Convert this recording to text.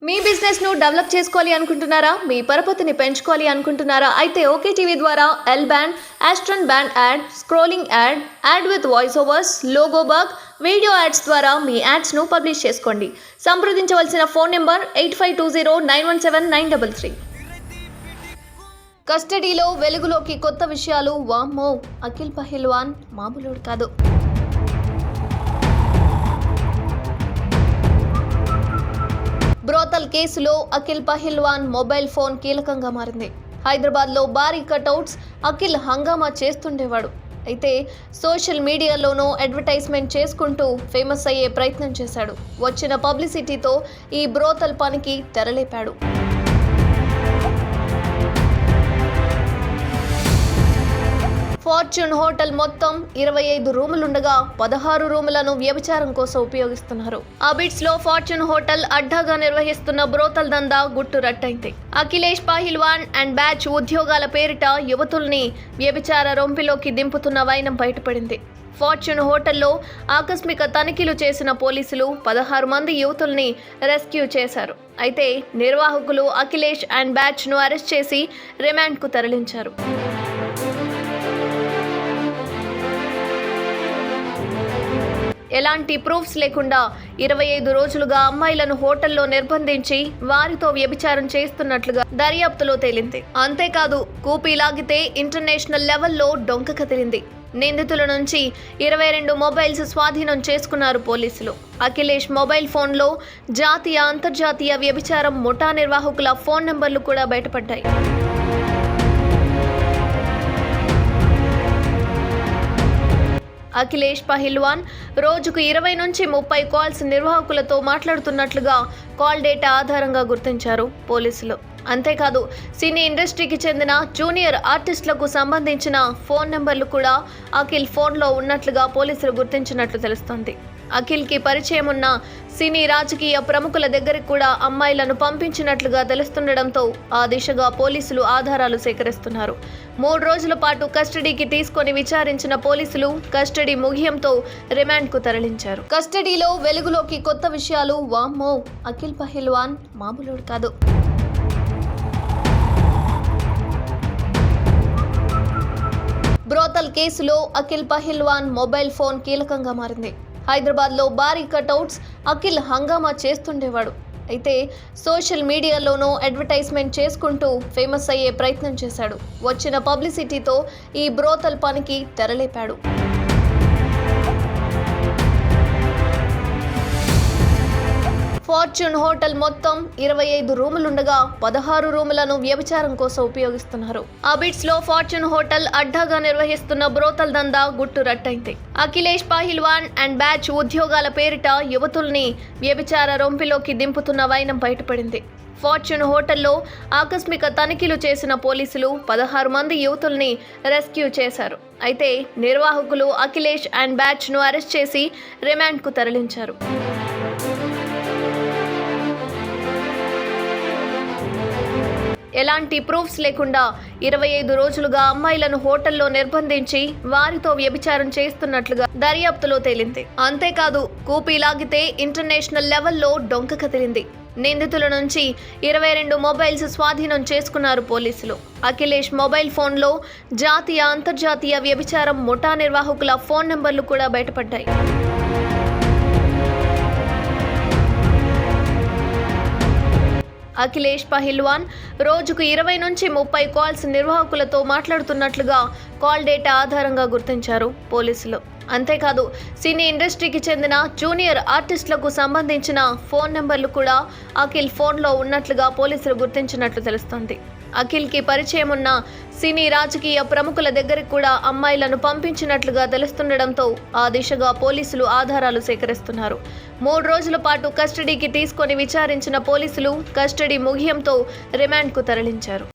మీ business ను develop చేసుకోవాలి అనుకుంటున్నారా? మీ పరపతిని పెంచుకోవాలి అనుకుంటున్నారా? అయితే ఓకే టీవీ ద్వారా L band, aston band ad, scrolling ad, ad with voice overs, logo bug, video ads ద్వారా మీ యాడ్స్ ను పబ్లిష్ చేసుకోండి. సంప్రదించవలసిన ఫోన్ నెంబర్ 8520917933. కస్టడీలో వెలుగులోకి కొత్త విషయాలు. వామ్మో, అఖిల్ పహిల్వాన్ మామూలుడు కాదు. బ్రోతల్ కేసులో అఖిల్ పహిల్వాన్ మొబైల్ ఫోన్ కీలకంగా మారింది. హైదరాబాద్లో భారీ కటౌట్స్ అఖిల్ హంగామా చేస్తుండేవాడు. అయితే సోషల్ మీడియాలోనూ అడ్వర్టైజ్మెంట్ చేసుకుంటూ ఫేమస్ అయ్యే ప్రయత్నం చేశాడు. వచ్చిన పబ్లిసిటీతో ఈ బ్రోతల్ పనికి తెరలేపాడు. ఫార్చ్యూన్ హోటల్ మొత్తం 25 రూములుండగా 16 రూములను వ్యభిచారం కోసం ఉపయోగిస్తున్నారు. అబిడ్స్ లో ఫార్చ్యూన్ హోటల్ అడ్డాగా నిర్వహిస్తున్న బ్రోతల్ దందా గుట్టు రట్టయింది. అఖిలేష్ పహిల్వాన్ అండ్ బ్యాచ్ ఉద్యోగాల పేరిట యువతుల్ని వ్యభిచార రొంపిలోకి దింపుతున్న వైనం బయటపడింది. ఫార్చ్యూన్ హోటల్లో ఆకస్మిక తనిఖీలు చేసిన పోలీసులు 16 మంది యువతుల్ని రెస్క్యూ చేశారు. అయితే నిర్వాహకులు అఖిలేష్ అండ్ బ్యాచ్ ను అరెస్ట్ చేసి రిమాండ్కు తరలించారు. ఎలాంటి ప్రూఫ్స్ లేకుండా 25 రోజులుగా అమ్మాయిలను హోటల్లో నిర్బంధించి వారితో వ్యభిచారం చేస్తున్నట్లుగా దర్యాప్తులో తేలింది. అంతేకాదు, కూపీ లాగితే ఇంటర్నేషనల్ లెవెల్లో డొంక కదిలింది. నిందితుల నుంచి 22 మొబైల్స్ స్వాధీనం చేసుకున్నారు పోలీసులు. అఖిలేష్ మొబైల్ ఫోన్లో జాతీయ, అంతర్జాతీయ వ్యభిచారం ముఠా నిర్వాహకుల ఫోన్ నెంబర్లు కూడా బయటపడ్డాయి. అఖిలేష్ పహిల్వాన్ రోజుకు 20 నుంచి 30 కాల్స్ నిర్వాహకులతో మాట్లాడుతున్నట్లుగా కాల్ డేటా ఆధారంగా గుర్తించారు పోలీసులు. అంతేకాదు, సినీ ఇండస్ట్రీకి చెందిన జూనియర్ ఆర్టిస్టులకు సంబంధించిన ఫోన్ నెంబర్లు కూడా అఖిల్ ఫోన్లో ఉన్నట్లుగా పోలీసులు గుర్తించినట్లు తెలుస్తోంది. అఖిల్కి పరిచయం ఉన్న సినీ, రాజకీయ ప్రముఖుల దగ్గరికి కూడా అమ్మాయిలను పంపించినట్లుగా తెలుస్తుండటంతో ఆ దిశగా పోలీసులు ఆధారాలు సేకరిస్తున్నారు. 3 రోజుల పాటు కస్టడీకి తీసుకొని విచారించిన పోలీసులు కస్టడీ ముగియంతో రిమాండ్కు తరలించారు. కస్టడీలో వెలుగులోకి కొత్త విషయాలు. వామ్మో, అఖిల్ పహిల్వాన్ మామూలుడు కాదు. బ్రోతల్ కేసులో అఖిల్ పహిల్వాన్ మొబైల్ ఫోన్ కీలకంగా మారింది. హైదరాబాద్లో భారీ కటౌట్స్ అఖిల్ హంగామా చేస్తుండేవాడు. అయితే సోషల్ మీడియాలోనూ అడ్వర్టైజ్మెంట్ చేసుకుంటూ ఫేమస్ అయ్యే ప్రయత్నం చేశాడు. వచ్చిన పబ్లిసిటీతో ఈ బ్రోతల్ పనికి తెరలేపాడు. ఫార్చ్యూన్ హోటల్ మొత్తం 25 రూములుండగా 16 రూములను వ్యభిచారం కోసం ఉపయోగిస్తున్నారు. అబిడ్స్ లో ఫార్చ్యూన్ హోటల్ అడ్డాగా నిర్వహిస్తున్న బ్రోతల్ దందా గుట్టు రట్టయింది. అఖిలేష్ పహిల్వాన్ అండ్ బ్యాచ్ ఉద్యోగాల పేరిట యువతుల్ని వ్యభిచార రొంపిలోకి దింపుతున్న వైనం బయటపడింది. ఫార్చ్యూన్ హోటల్లో ఆకస్మిక తనిఖీలు చేసిన పోలీసులు 16 మంది యువతుల్ని రెస్క్యూ చేశారు. అయితే నిర్వాహకులు అఖిలేష్ అండ్ బ్యాచ్ ను అరెస్ట్ చేసి రిమాండ్కు తరలించారు. ఎలాంటి ప్రూఫ్స్ లేకుండా 25 రోజులుగా అమ్మాయిలను హోటల్లో నిర్బంధించి వారితో వ్యభిచారం చేస్తున్నట్లుగా దర్యాప్తులో తేలింది. అంతేకాదు, కూపీ లాగితే ఇంటర్నేషనల్ లెవెల్లో డొంక కదిలింది. నిందితుల నుంచి 22 మొబైల్స్ స్వాధీనం చేసుకున్నారు పోలీసులు. అఖిలేష్ మొబైల్ ఫోన్లో జాతీయ, అంతర్జాతీయ వ్యభిచారం ముఠా నిర్వాహకుల ఫోన్ నెంబర్లు కూడా బయటపడ్డాయి. అఖిలేష్ పహిల్వాన్ రోజుకు 20 నుంచి 30 కాల్స్ నిర్వాహకులతో మాట్లాడుతున్నట్లుగా కాల్ డేటా ఆధారంగా గుర్తించారు పోలీసులు. అంతేకాదు, సినీ ఇండస్ట్రీకి చెందిన జూనియర్ ఆర్టిస్టులకు సంబంధించిన ఫోన్ నెంబర్లు కూడా అఖిల్ ఫోన్లో ఉన్నట్లుగా పోలీసులు గుర్తించినట్లు తెలుస్తోంది. అఖిల్కి పరిచయం ఉన్న సినీ, రాజకీయ ప్రముఖుల దగ్గరికి కూడా అమ్మాయిలను పంపించినట్లుగా తెలుస్తుండటంతో ఆ దిశగా పోలీసులు ఆధారాలు సేకరిస్తున్నారు. 3 రోజుల పాటు కస్టడీకి తీసుకొని విచారించిన పోలీసులు కస్టడీ ముగియంతో రిమాండ్కు తరలించారు.